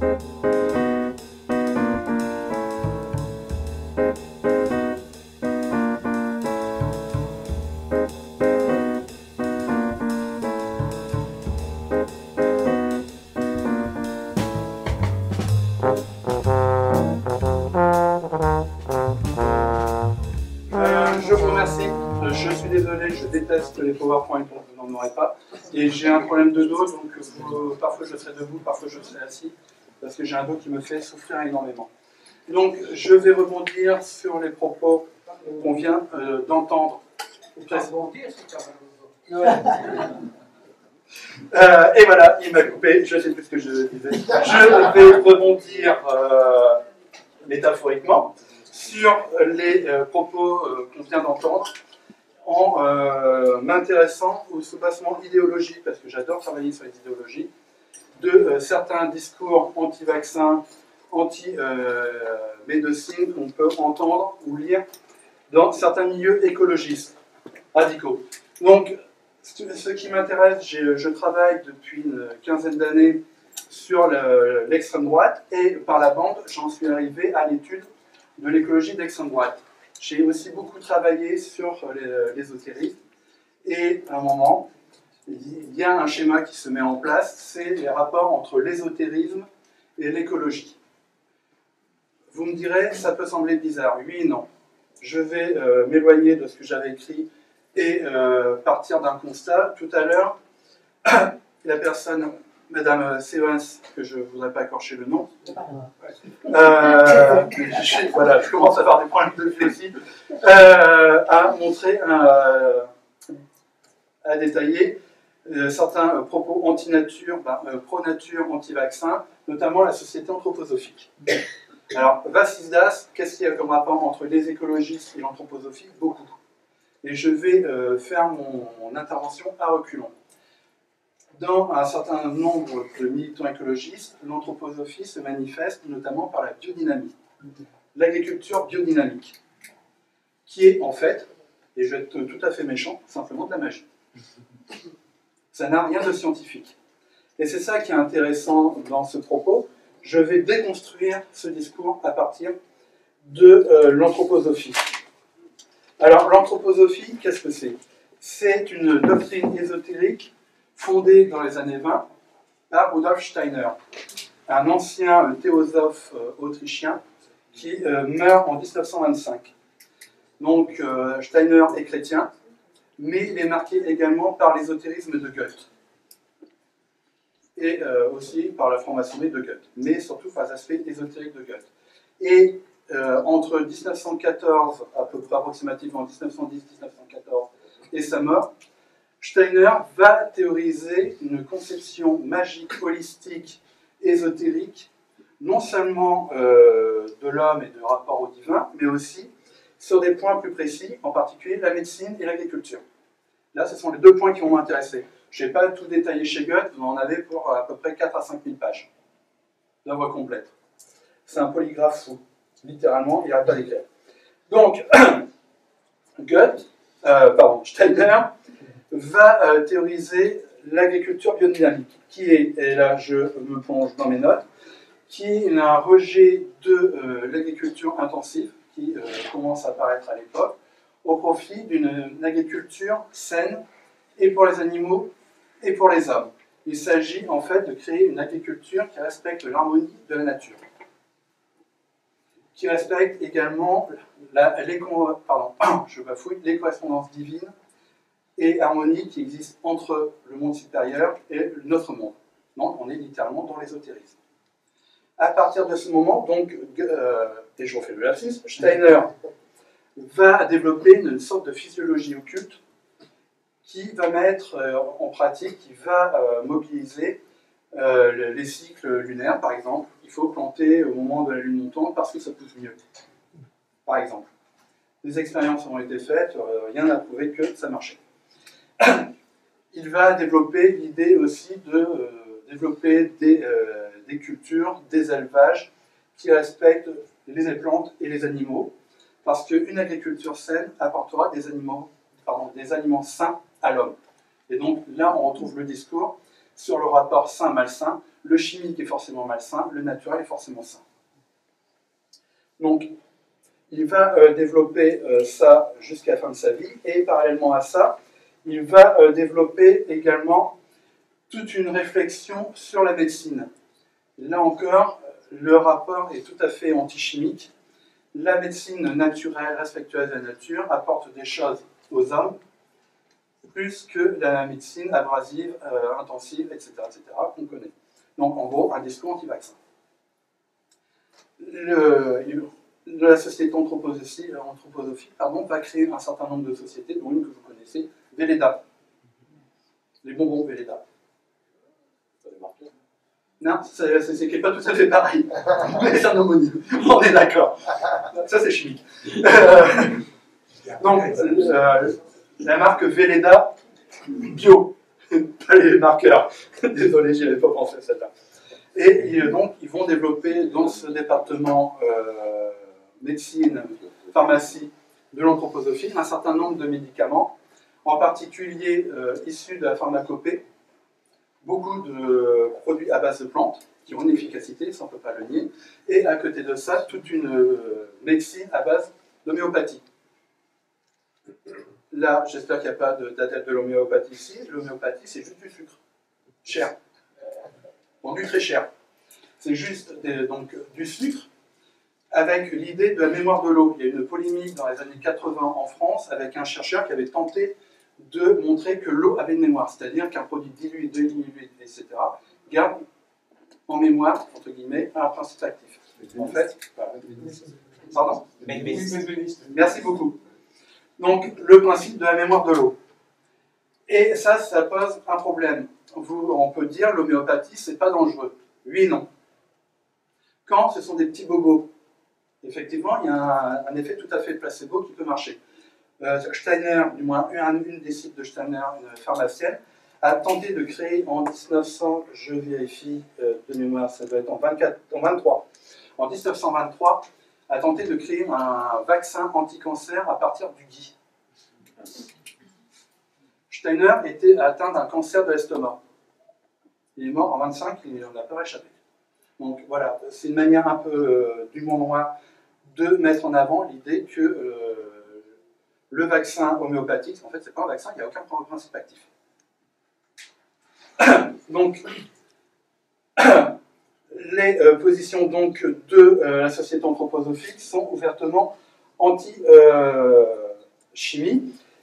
Je vous remercie. Je suis désolé, je déteste les PowerPoint, donc vous n'en aurez pas. Et j'ai un problème de dos, donc parfois je serai debout, parfois je serai assis, parce que j'ai un dos qui me fait souffrir énormément. Donc je vais rebondir sur les propos qu'on vient d'entendre. Et voilà, il m'a coupé, je ne sais plus ce que je disais. Je vais rebondir métaphoriquement sur les propos qu'on vient d'entendre en m'intéressant au soubassement idéologique, parce que j'adore travailler sur les idéologies, de certains discours anti-vaccins, anti-médecine qu'on peut entendre ou lire dans certains milieux écologistes radicaux. Donc, ce qui m'intéresse, je travaille depuis une quinzaine d'années sur l'extrême droite, et par la bande, j'en suis arrivé à l'étude de l'écologie d'extrême droite. J'ai aussi beaucoup travaillé sur l'ésotérisme, et à un moment, il y a un schéma qui se met en place, c'est les rapports entre l'ésotérisme et l'écologie. Vous me direz, ça peut sembler bizarre. Oui et non. Je vais m'éloigner de ce que j'avais écrit et partir d'un constat. Tout à l'heure, la personne, Madame Sévens, que je ne voudrais pas écorcher le nom, voilà, je commence à avoir des problèmes de vie aussi, a montré, a détaillé certains propos anti-nature, pro-nature, anti-vaccin, notamment la société anthroposophique. Alors, Vassisdas, qu'est-ce qu'il y a comme rapport entre les écologistes et l'anthroposophie? Beaucoup. Et je vais faire mon intervention à reculons. Dans un certain nombre de militants écologistes, l'anthroposophie se manifeste notamment par la biodynamie, l'agriculture biodynamique, qui est en fait, et je vais être tout à fait méchant, simplement de la magie. Ça n'a rien de scientifique. Et c'est ça qui est intéressant dans ce propos. Je vais déconstruire ce discours à partir de l'anthroposophie. Alors, l'anthroposophie, qu'est-ce que c'est? C'est une doctrine ésotérique fondée dans les années 20 par Rudolf Steiner, un ancien théosophe autrichien qui meurt en 1925. Donc, Steiner est chrétien, mais il est marqué également par l'ésotérisme de Goethe, et aussi par la franc-maçonnerie de Goethe, mais surtout par les aspects ésotériques de Goethe. Et entre 1914, à peu près approximativement 1910-1914, et sa mort, Steiner va théoriser une conception magique, holistique, ésotérique, non seulement de l'homme et de rapport au divin, mais aussi sur des points plus précis, en particulier la médecine et l'agriculture. Là, ce sont les deux points qui vont m'intéresser. Je n'ai pas tout détaillé chez Goethe, vous en avez pour à peu près 4 à 5 000 pages d'œuvre complète. C'est un polygraphe fou, littéralement, il n'arrête pas d'écrire. Donc, Steiner va théoriser l'agriculture biodynamique, qui est, et là je me plonge dans mes notes, qui est un rejet de l'agriculture intensive, qui commence à apparaître à l'époque, au profit d'une agriculture saine, et pour les animaux, et pour les hommes. Il s'agit en fait de créer une agriculture qui respecte l'harmonie de la nature, qui respecte également les correspondances divines et harmonie qui existent entre le monde supérieur et notre monde. Donc on est littéralement dans l'ésotérisme. À partir de ce moment, donc, et je refais le lapsus, Steiner va développer une sorte de physiologie occulte qui va mettre en pratique, qui va mobiliser les cycles lunaires, par exemple. Il faut planter au moment de la lune montante parce que ça pousse mieux, par exemple. Des expériences ont été faites, rien n'a prouvé que ça marchait. Il va développer l'idée aussi de développer des cultures, des élevages qui respectent les plantes et les animaux, parce qu'une agriculture saine apportera des aliments sains à l'homme. Et donc là, on retrouve le discours sur le rapport sain-malsain. le chimique est forcément malsain, le naturel est forcément sain. Donc, il va développer ça jusqu'à la fin de sa vie, et parallèlement à ça, il va développer également toute une réflexion sur la médecine. Là encore, le rapport est tout à fait antichimique. La médecine naturelle, respectueuse de la nature, apporte des choses aux hommes, plus que la médecine abrasive, intensive, etc., qu'on connaît. Donc, en gros, un discours anti-vaccin. La société anthroposophique va créer un certain nombre de sociétés, dont une que vous connaissez, Velleda. Les bonbons Velleda. Non, c'est pas tout à fait pareil. Mais c'est un homonyme. On est d'accord. Ça, c'est chimique. Donc, la marque Velleda bio. Pas les marqueurs. Désolé, j'y avais pas pensé à celle-là. Et donc, ils vont développer dans ce département médecine, pharmacie de l'anthroposophie un certain nombre de médicaments, en particulier issus de la pharmacopée, beaucoup de produits à base de plantes qui ont une efficacité, ça on ne peut pas le nier, et à côté de ça, toute une médecine à base d'homéopathie. Là, j'espère qu'il n'y a pas d'adepte de l'homéopathie ici. L'homéopathie, c'est juste du sucre. Cher. Vendu très cher. C'est juste donc, du sucre avec l'idée de la mémoire de l'eau. Il y a eu une polémique dans les années 80 en France avec un chercheur qui avait tenté de montrer que l'eau avait une mémoire, c'est-à-dire qu'un produit dilué, demi-dilué, etc., garde en mémoire, entre guillemets, un principe actif. En fait, pardon ? Merci beaucoup. Donc, le principe de la mémoire de l'eau. Et ça pose un problème. On peut dire l'homéopathie, c'est pas dangereux. Oui et non. Quand ce sont des petits bobos, effectivement, il y a un effet tout à fait placebo qui peut marcher. Steiner, du moins une des cibles de Steiner, une pharmacienne, a tenté de créer en 1900, je vérifie de mémoire, ça doit être en 23. En 1923, a tenté de créer un vaccin anti-cancer à partir du gui. Steiner était atteint d'un cancer de l'estomac. Il est mort en 25, il n'en a pas échappé. Donc voilà, c'est une manière un peu d'humour noir de mettre en avant l'idée que le vaccin homéopathique, en fait, c'est pas un vaccin, il n'y a aucun principe actif. Donc, les positions donc, de la société anthroposophique sont ouvertement anti-chimie,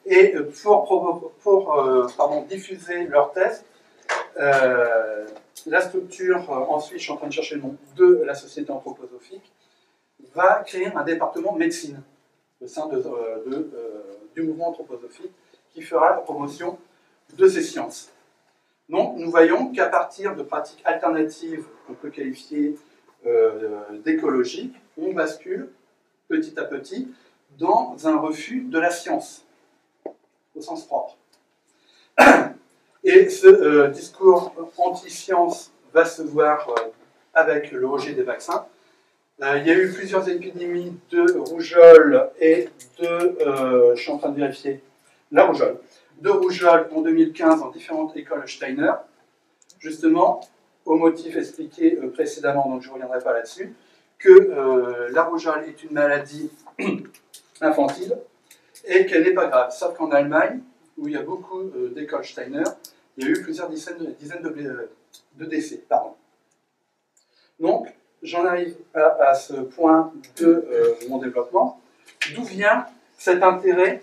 et pour diffuser leur thèse, la structure, ensuite je suis en train de chercher le nom, de la société anthroposophique, va créer un département médecine au sein du mouvement anthroposophique qui fera la promotion de ces sciences. Donc nous voyons qu'à partir de pratiques alternatives qu'on peut qualifier d'écologiques, on bascule petit à petit dans un refus de la science, au sens propre. Et ce discours anti-science va se voir avec le rejet des vaccins. Il y a eu plusieurs épidémies de rougeole et de... je suis en train de vérifier. La rougeole. De rougeole en 2015 dans différentes écoles Steiner, justement, au motif expliqué précédemment, donc je ne reviendrai pas là-dessus, que la rougeole est une maladie infantile et qu'elle n'est pas grave. Sauf qu'en Allemagne, où il y a beaucoup d'écoles Steiner, il y a eu plusieurs dizaines de décès. Pardon. Donc, j'en arrive à ce point de mon développement. D'où vient cet intérêt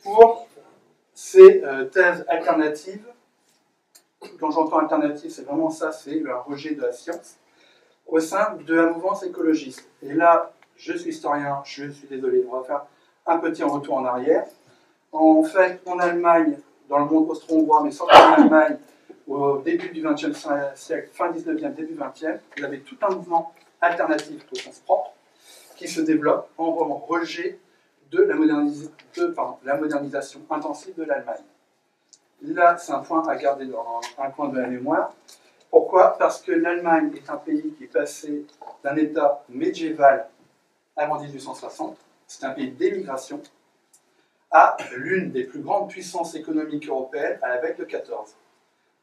pour ces thèses alternatives? Quand j'entends alternative, c'est vraiment ça, c'est un rejet de la science, au sein de la mouvance écologiste. Et là, je suis historien, je suis désolé, on va faire un petit retour en arrière. En fait, en Allemagne, dans le monde austro-hongrois, mais surtout en Allemagne, au début du XXe siècle, fin 19e, début 20e, vous avez tout un mouvement alternatif au sens propre qui se développe en rejet de la modernisation intensive de l'Allemagne. Là, c'est un point à garder dans un coin de la mémoire. Pourquoi? Parce que l'Allemagne est un pays qui est passé d'un état médiéval avant 1860, c'est un pays d'émigration, à l'une des plus grandes puissances économiques européennes à la veille de 14.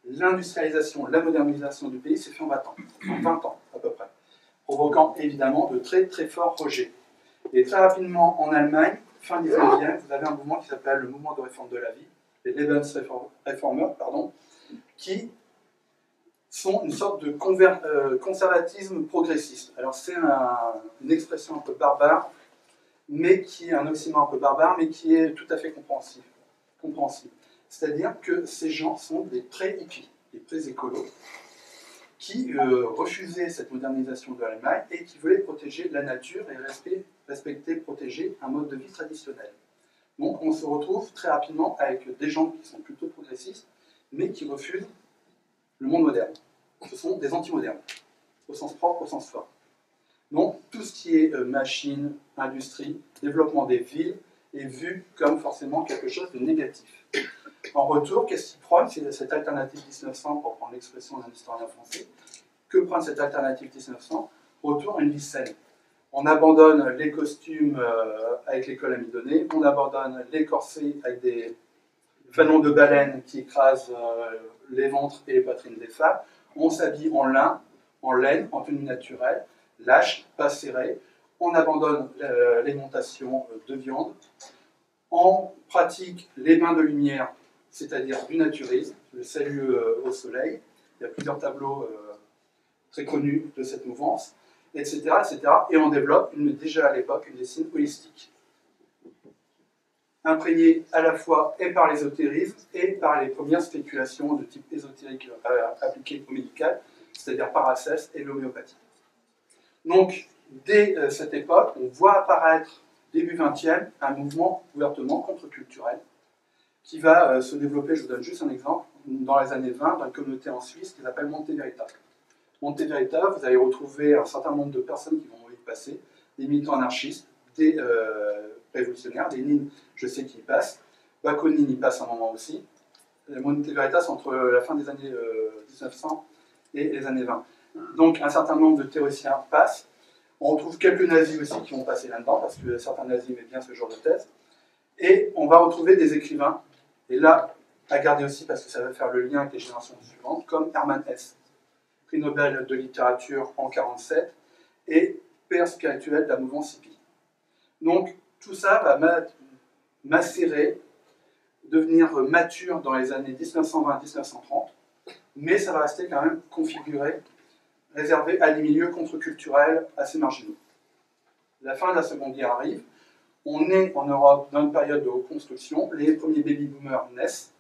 l'industrialisation, la modernisation du pays s'est fait en 20 ans, à peu près, provoquant évidemment de très très forts rejets. Et très rapidement en Allemagne, fin 19e, vous avez un mouvement qui s'appelle le mouvement de réforme de la vie, les Lebensreformer, qui sont une sorte de conservatisme progressiste. Alors c'est une expression un peu barbare, mais qui est un oxymore un peu barbare, mais qui est tout à fait compréhensible. C'est-à-dire que ces gens sont des pré-hippies, des pré-écolos, qui refusaient cette modernisation de l'Allemagne et qui voulaient protéger la nature et respecter, protéger un mode de vie traditionnel. Donc on se retrouve très rapidement avec des gens qui sont plutôt progressistes, mais qui refusent le monde moderne. Ce sont des anti-modernes, au sens propre, au sens fort. Donc tout ce qui est machine, industrie, développement des villes est vu comme forcément quelque chose de négatif. En retour, qu'est-ce qu'ils prônent? C'est cette alternative 1900, pour prendre l'expression d'un historien français. Que prend cette alternative 1900? Retour à une vie saine. On abandonne les costumes avec les cols amidonnés, on abandonne les corsets avec des fanons de baleine qui écrasent les ventres et les poitrines des femmes. On s'habille en lin, en laine, en tenue naturelle, lâche, pas serré. On abandonne l'alimentation de viande. On pratique les bains de lumière, c'est-à-dire du naturisme, le salut au soleil. Il y a plusieurs tableaux très connus de cette mouvance, etc., etc. Et on développe déjà à l'époque une médecine holistique, imprégnée à la fois et par l'ésotérisme et par les premières spéculations de type ésotérique appliquées au médical, c'est-à-dire Paracelse et l'homéopathie. Donc, dès cette époque, on voit apparaître, début 20e, un mouvement ouvertement contre-culturel qui va se développer, je vous donne juste un exemple, dans les années 20, dans une communauté en Suisse qui s'appelle Monte Verita. Monte Verita, vous allez retrouver un certain nombre de personnes qui vont y passer, des militants anarchistes, des révolutionnaires, des Nines, je sais qui y passent, Bakounine y passe un moment aussi. Monte Verita, c'est entre la fin des années 1900 et les années 20. Donc un certain nombre de théoriciens passent. On retrouve quelques nazis aussi qui vont passer là-dedans, parce que certains nazis aimaient bien ce genre de thèse. Et on va retrouver des écrivains, et là, à garder aussi, parce que ça va faire le lien avec les générations suivantes, comme Hermann Hesse, prix Nobel de littérature en 1947, et père spirituel de la mouvance hippie. Donc, tout ça va macérer, devenir mature dans les années 1920-1930, mais ça va rester quand même configuré, réservé à des milieux contre-culturels assez marginaux. La fin de la Seconde Guerre arrive, on est en Europe dans une période de reconstruction, les premiers baby-boomers naissent,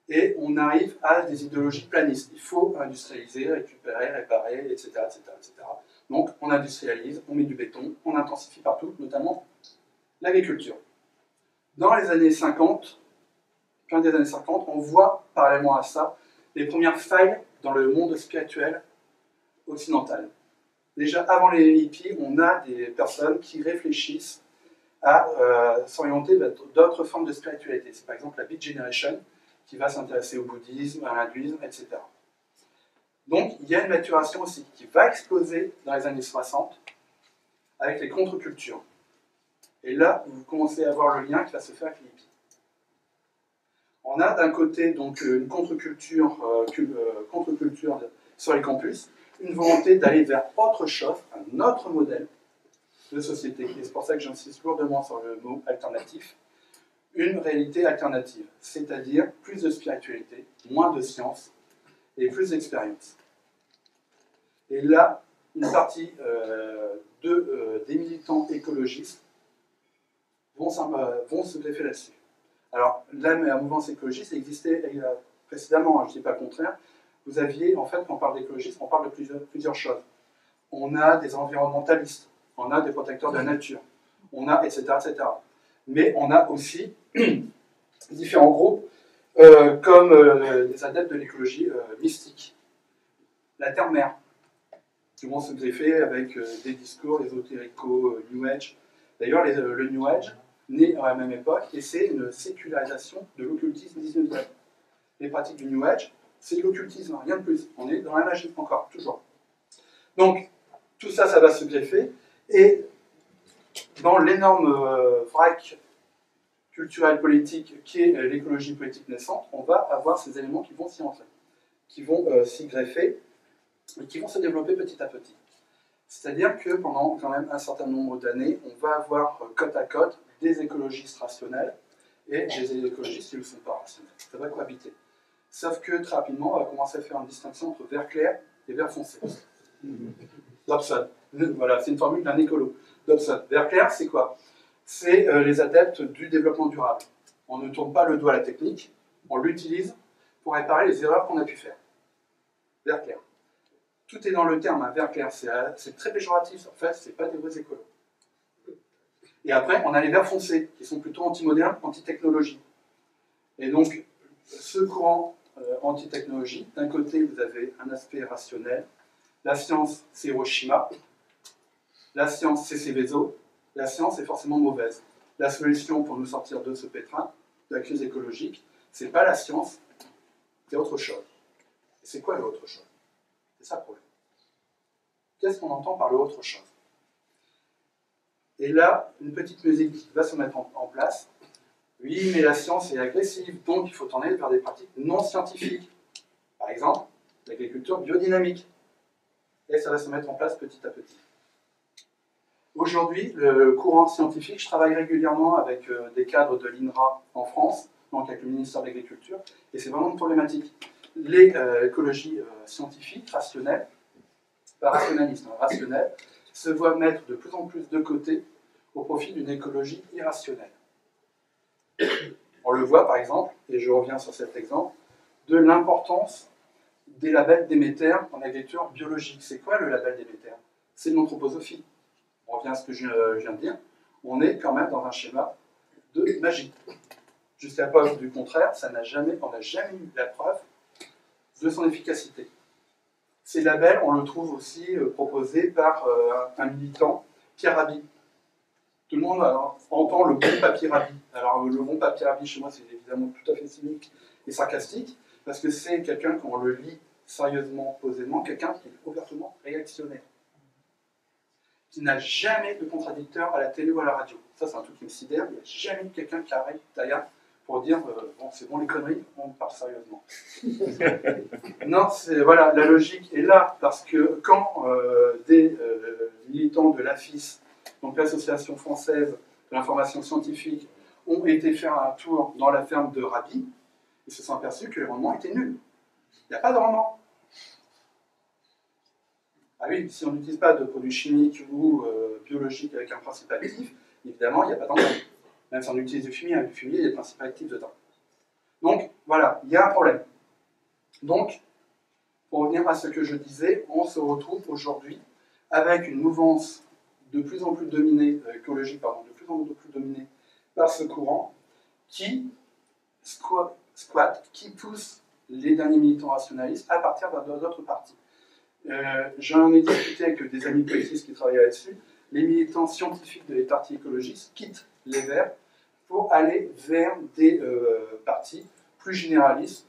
et on arrive à des idéologies planistes. Il faut industrialiser, récupérer, réparer, etc., etc., etc. Donc on industrialise, on met du béton, on intensifie partout, notamment l'agriculture. Dans les années 50, fin des années 50, on voit parallèlement à ça les premières failles dans le monde spirituel occidental. Déjà avant les hippies, on a des personnes qui réfléchissent à s'orienter vers d'autres formes de spiritualité. C'est par exemple la Beat Generation qui va s'intéresser au bouddhisme, à l'hindouisme, etc. Donc il y a une maturation aussi qui va exploser dans les années 60 avec les contre-cultures. Et là, vous commencez à voir le lien qui va se faire avec les hippies. On a d'un côté donc une contre-culture sur les campus, une volonté d'aller vers autre chose, un autre modèle de société. Et c'est pour ça que j'insiste lourdement sur le mot alternatif. Une réalité alternative, c'est-à-dire plus de spiritualité, moins de science et plus d'expérience. Et là, une partie des militants écologistes vont se greffer là-dessus. Alors, la mouvance écologiste existait précédemment, je ne dis pas le contraire. Vous aviez, en fait, quand on parle d'écologistes, on parle de plusieurs choses. On a des environnementalistes, on a des protecteurs de la nature, on a, etc., etc. Mais on a aussi différents groupes comme des adeptes de l'écologie mystique. La Terre-Mère, qui vont se greffer avec des discours ésotérico-New Age. D'ailleurs, le New Age naît à la même époque et c'est une sécularisation de l'occultisme 19e. Les pratiques du New Age, c'est de l'occultisme, rien de plus. On est dans la magie encore, toujours. Donc, tout ça, ça va se greffer et dans l'énorme vrac culturelle politique qui est l'écologie politique naissante, on va avoir ces éléments qui vont s'y entrer, qui vont s'y greffer et qui vont se développer petit à petit. C'est-à-dire que pendant quand même un certain nombre d'années, on va avoir côte à côte des écologistes rationnels et des écologistes qui ne le sont pas rationnels. Ça va cohabiter. Sauf que très rapidement, on va commencer à faire une distinction entre vert clair et vert foncé. Dobson. Voilà, c'est une formule d'un écolo. Dobson. Vert clair, c'est quoi? C'est les adeptes du développement durable. On ne tourne pas le doigt à la technique, on l'utilise pour réparer les erreurs qu'on a pu faire. Vert clair. Tout est dans le terme, un vert clair, c'est très péjoratif, en fait, c'est pas des vrais écolos. Et après, on a les verts foncés, qui sont plutôt anti-modernes, anti-technologie. Et donc, ce courant anti-technologie, d'un côté, vous avez un aspect rationnel. La science, c'est Hiroshima. La science, c'est Seveso. La science est forcément mauvaise. La solution pour nous sortir de ce pétrin, de la crise écologique, c'est pas la science, c'est autre chose. Et c'est quoi l'autre chose? C'est ça le problème. Qu'est-ce qu'on entend par l'autre chose? Et là, une petite musique va se mettre en place. Oui, mais la science est agressive, donc il faut tourner vers des pratiques non scientifiques. Par exemple, l'agriculture biodynamique. Et ça va se mettre en place petit à petit. Aujourd'hui, le courant scientifique, je travaille régulièrement avec des cadres de l'INRA en France, donc avec le ministère de l'Agriculture, et c'est vraiment une problématique. L'écologie scientifique, rationnelle, pas rationaliste, hein, rationnelle, se voit mettre de plus en plus de côté au profit d'une écologie irrationnelle. On le voit par exemple, et je reviens sur cet exemple, de l'importance des labels Déméter en agriculture biologique. C'est quoi le label Déméter? C'est l'anthroposophie. On revient à ce que je viens de dire. On est quand même dans un schéma de magie. Jusqu'à preuve du contraire, on n'a jamais eu la preuve de son efficacité. Ces labels, on le trouve aussi proposé par un militant, Pierre Rabhi. Tout le monde entend le bon papier Rabhi. Alors le bon papier Rabhi, chez moi, c'est évidemment tout à fait cynique et sarcastique, parce que c'est quelqu'un, quand on le lit sérieusement, posément, quelqu'un qui est ouvertement réactionnaire, qui n'a jamais de contradicteur à la télé ou à la radio. Ça, c'est un truc qui me sidère. Il n'y a jamais eu quelqu'un qui arrête derrière pour dire bon, c'est bon les conneries, on parle sérieusement. Non, voilà, la logique est là, parce que quand des militants de l'AFIS, donc l'Association française de l'information scientifique, ont été faire un tour dans la ferme de Rabhi, ils se sont aperçus que le rendement était nul. Il n'y a pas de rendement. Ah oui, si on n'utilise pas de produits chimiques ou biologiques avec un principe actif, évidemment, il n'y a pas de rendement. Même si on utilise du fumier, avec du fumier, il y a des principes actifs dedans. Donc, voilà, il y a un problème. Donc, pour revenir à ce que je disais, on se retrouve aujourd'hui avec une mouvance de plus en plus dominée, écologique, pardon, de plus en plus dominée par ce courant qui squatte, qui pousse les derniers militants rationalistes à partir d'autres partis. J'en ai discuté avec des amis politistes qui travaillent là-dessus. Les militants scientifiques des partis écologistes quittent les Verts pour aller vers des partis plus généralistes,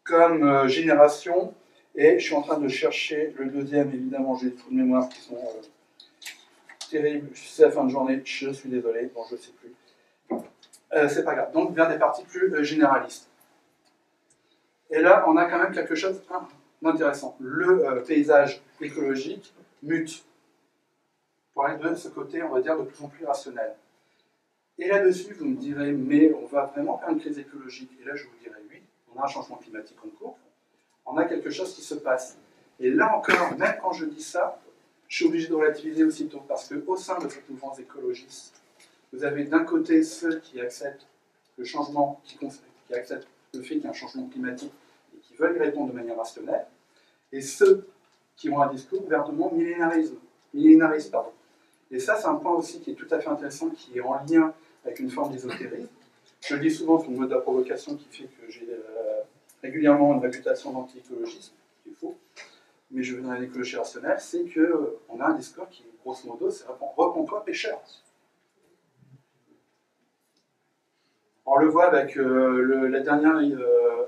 comme Génération, et je suis en train de chercher le deuxième, évidemment, j'ai des trous de mémoire qui sont terribles, c'est la fin de journée, je suis désolé, bon, je ne sais plus. C'est pas grave, donc vers des partis plus généralistes. Et là, on a quand même quelque chose d'intéressant. Le paysage écologique mute pour aller de ce côté, on va dire, de plus en plus rationnel. Et là-dessus, vous me direz, mais on va vraiment faire une crise écologique. Et là, je vous dirais, oui, on a un changement climatique en cours, on a quelque chose qui se passe. Et là encore, même quand je dis ça, je suis obligé de relativiser aussitôt, parce qu'au sein de cette mouvance écologiste, vous avez d'un côté ceux qui acceptent le changement, qui acceptent le fait qu'il y a un changement climatique et qui veulent y répondre de manière rationnelle, et ceux qui ont un discours ouvertement millénariste. Pardon. Et ça, c'est un point aussi qui est tout à fait intéressant, qui est en lien avec une forme d'ésotérisme. Je le dis souvent sous le mode de la provocation qui fait que j'ai régulièrement une réputation d'anti-écologiste, ce qui est faux, mais je veux dans l'écologie rationnelle, c'est qu'on a un discours qui, grosso modo, c'est repens-toi pécheur. On le voit avec la dernière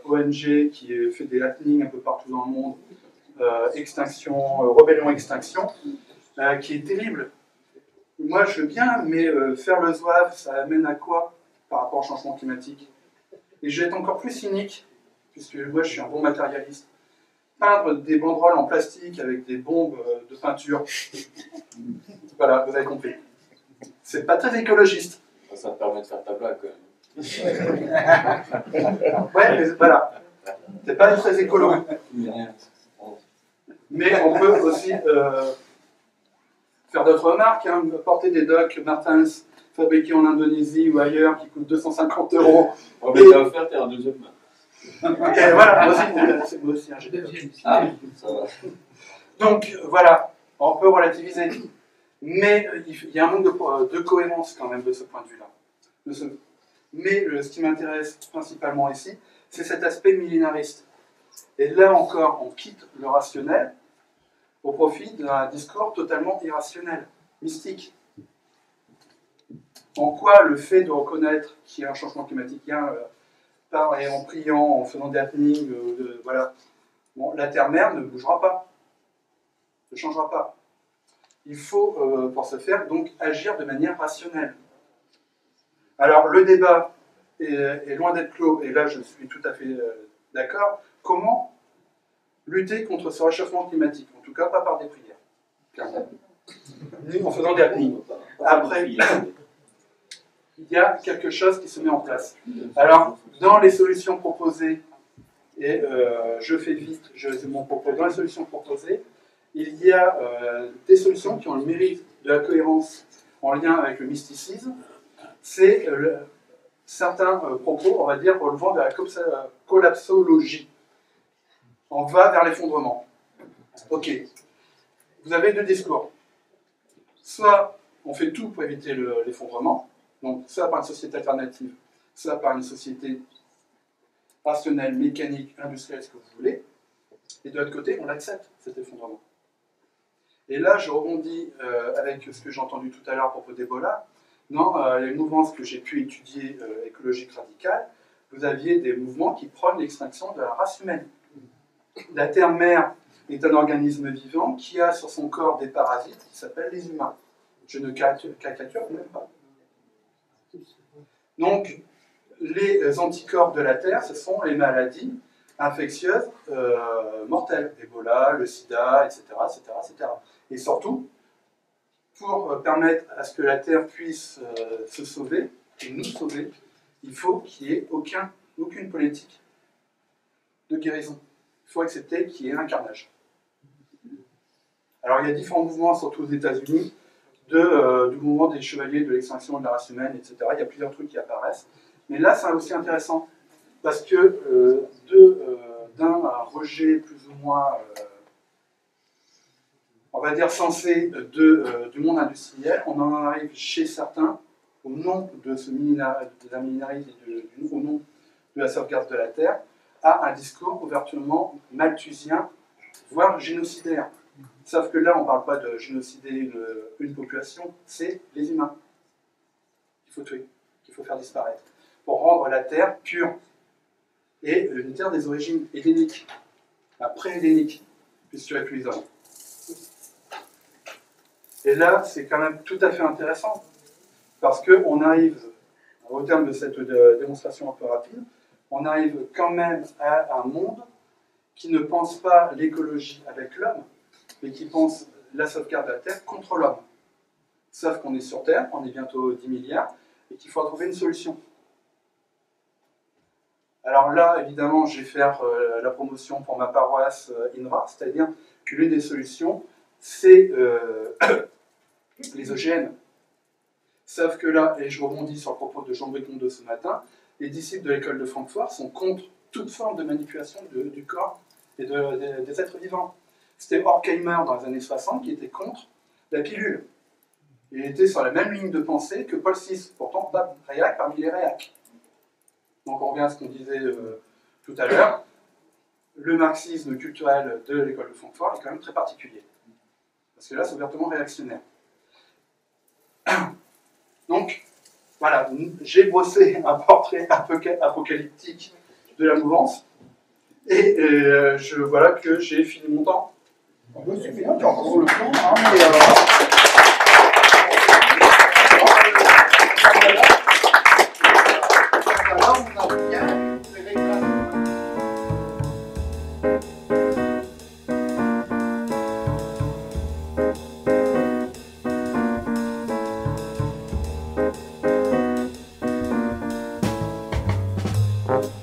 ONG qui fait des happenings un peu partout dans le monde, Rebellion Extinction, qui est terrible. Moi, je veux bien, mais faire le zouave, ça amène à quoi? par rapport au changement climatique. Et je vais être encore plus cynique, puisque moi je suis un bon matérialiste. Peindre des banderoles en plastique avec des bombes de peinture, voilà, vous avez compris. C'est pas très écologiste. Ça te permet de faire ta blague quand même. Ouais, mais voilà. C'est pas très écolo. Mais on peut aussi faire d'autres remarques, hein, porter des Doc Martens fabriqués en Indonésie ou ailleurs qui coûtent 250 €. On va offert, t'es en deuxième main. Et voilà, moi aussi, hein, j'ai des Doc. Ah, ça va. Donc voilà, on peut relativiser. Mais il y a un manque de cohérence quand même de ce point de vue-là. Mais ce qui m'intéresse principalement ici, c'est cet aspect millénariste. Et là encore, on quitte le rationnel au profit d'un discours totalement irrationnel, mystique. En quoi le fait de reconnaître qu'il y a un changement climatique, en priant, en faisant des happenings, voilà, bon, la Terre-mère ne bougera pas, ne changera pas. Il faut, pour ce faire, donc agir de manière rationnelle. Alors, le débat est loin d'être clos, et là je suis tout à fait d'accord. Comment lutter contre ce réchauffement climatique? En tout cas, pas par des prières, clairement. Ni en faisant des happenings. Après, il y a quelque chose qui se met en place. Alors, dans les solutions proposées, et je fais vite, mon propos, dans les solutions proposées, il y a des solutions qui ont le mérite de la cohérence en lien avec le mysticisme. C'est certains propos, on va dire, relevant de la collapsologie. On va vers l'effondrement. Ok. Vous avez deux discours. Soit on fait tout pour éviter l'effondrement, donc soit par une société alternative, soit par une société rationnelle, mécanique, industrielle, ce que vous voulez, et de l'autre côté, on accepte cet effondrement. Et là, je rebondis avec ce que j'ai entendu tout à l'heure à propos d'Ebola. Dans les mouvances que j'ai pu étudier écologiques radicales, vous aviez des mouvements qui prônent l'extinction de la race humaine. La Terre-mère est un organisme vivant qui a sur son corps des parasites qui s'appellent les humains. Je ne caricature même pas. Donc, les anticorps de la Terre, ce sont les maladies infectieuses mortelles. Ebola, le sida, etc., etc., etc. Et surtout, pour permettre à ce que la Terre puisse se sauver, et nous sauver, il faut qu'il n'y ait aucune politique de guérison. Il faut accepter qu'il y ait un carnage. Alors il y a différents mouvements, surtout aux États-Unis, du mouvement des chevaliers de l'extinction de la race humaine, etc. Il y a plusieurs trucs qui apparaissent. Mais là, c'est aussi intéressant, parce que d'un rejet plus ou moins, on va dire, sensé du monde industriel, on en arrive chez certains, au nom de la millénarisme et au nom de la sauvegarde de la Terre, à un discours ouvertement malthusien, voire génocidaire. Sauf que là, on ne parle pas de génocider une population, c'est les humains qu'il faut tuer, qu'il faut faire disparaître, pour rendre la Terre pure. Et une Terre des origines helléniques, pré-helléniques, puisque tu as plus les hommes. Et là, c'est quand même tout à fait intéressant, parce qu'on arrive, au terme de cette démonstration un peu rapide, on arrive quand même à un monde qui ne pense pas l'écologie avec l'homme, mais qui pense la sauvegarde de la Terre contre l'homme. Sauf qu'on est sur Terre, on est bientôt 10 milliards, et qu'il faut trouver une solution. Alors là, évidemment, je vais faire la promotion pour ma paroisse INRA, c'est-à-dire que l'une des solutions, c'est les OGM. Sauf que là, et je rebondis sur le propos de Jean-Brice Mondot ce matin, les disciples de l'école de Francfort sont contre toute forme de manipulation du corps et des êtres vivants. C'était Horkheimer dans les années 60 qui était contre la pilule. Il était sur la même ligne de pensée que Paul VI, pourtant pas réac parmi les réacs. Donc on revient à ce qu'on disait tout à l'heure. Le marxisme culturel de l'école de Francfort est quand même très particulier. Parce que là, c'est ouvertement réactionnaire. Donc, voilà, j'ai brossé un portrait apocalyptique de la mouvance. Et voilà que j'ai fini mon temps. C'est bien, tu as encore le temps, hein, mais Merci.